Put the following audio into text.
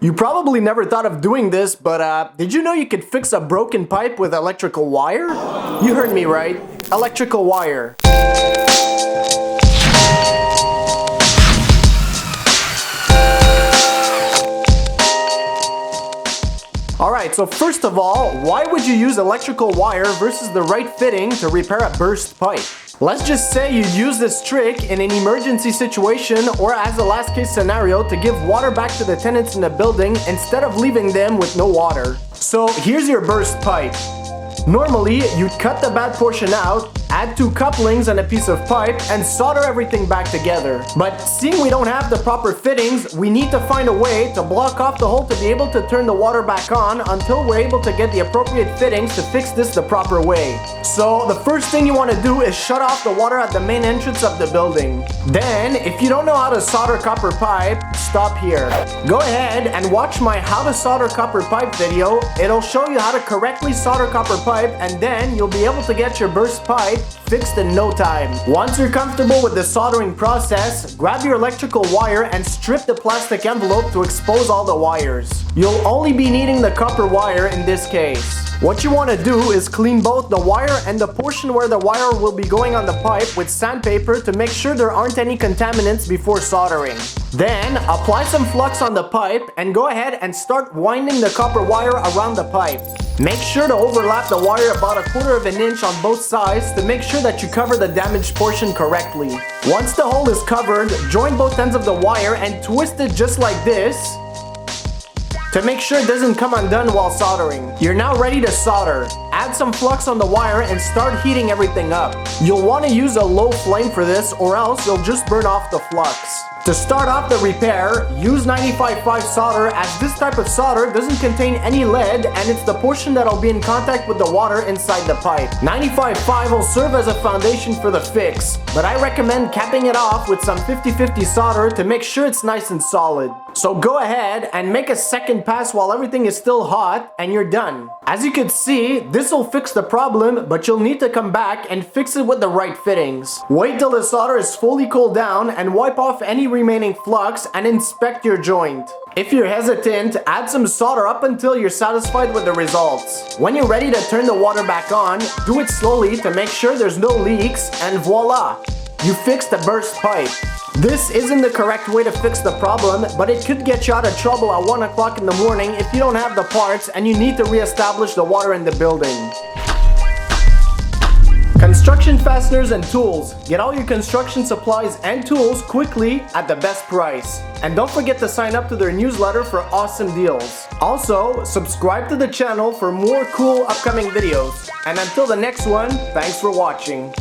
You probably never thought of doing this, but did you know you could fix a broken pipe with electrical wire? You heard me right. Electrical wire. Alright, so first of all, why would you use electrical wire versus the right fitting to repair a burst pipe? Let's just say you use this trick in an emergency situation or as a last case scenario to give water back to the tenants in the building instead of leaving them with no water. So here's your burst pipe. Normally, you'd cut the bad portion out, add 2 couplings and a piece of pipe, and solder everything back together. But seeing we don't have the proper fittings, we need to find a way to block off the hole to be able to turn the water back on until we're able to get the appropriate fittings to fix this the proper way. So the first thing you want to do is shut off the water at the main entrance of the building. Then, if you don't know how to solder copper pipe, stop here. Go ahead and watch my How to Solder Copper Pipe video. It'll show you how to correctly solder copper pipe, and then you'll be able to get your burst pipe fixed in no time. Once you're comfortable with the soldering process, grab your electrical wire and strip the plastic envelope to expose all the wires. You'll only be needing the copper wire in this case. What you want to do is clean both the wire and the portion where the wire will be going on the pipe with sandpaper to make sure there aren't any contaminants before soldering. Then, apply some flux on the pipe and go ahead and start winding the copper wire around the pipe. Make sure to overlap the wire about 1/4 of an inch on both sides to make sure that you cover the damaged portion correctly. Once the hole is covered, join both ends of the wire and twist it just like this to make sure it doesn't come undone while soldering. You're now ready to solder. Add some flux on the wire and start heating everything up. You'll want to use a low flame for this or else you'll just burn off the flux. To start off the repair, use 95.5 solder as this type of solder doesn't contain any lead and it's the portion that'll be in contact with the water inside the pipe. 95.5 will serve as a foundation for the fix, but I recommend capping it off with some 50-50 solder to make sure it's nice and solid. So go ahead and make a second pass while everything is still hot and you're done. As you can see, this will fix the problem, but you'll need to come back and fix it with the right fittings. Wait till the solder is fully cooled down and wipe off any remaining flux and inspect your joint. If you're hesitant, add some solder up until you're satisfied with the results. When you're ready to turn the water back on, do it slowly to make sure there's no leaks, and voila! You fixed the burst pipe. This isn't the correct way to fix the problem, but it could get you out of trouble at 1 o'clock in the morning if you don't have the parts and you need to re-establish the water in the building. Construction fasteners and tools. Get all your construction supplies and tools quickly at the best price. And don't forget to sign up to their newsletter for awesome deals. Also, subscribe to the channel for more cool upcoming videos. And until the next one, thanks for watching.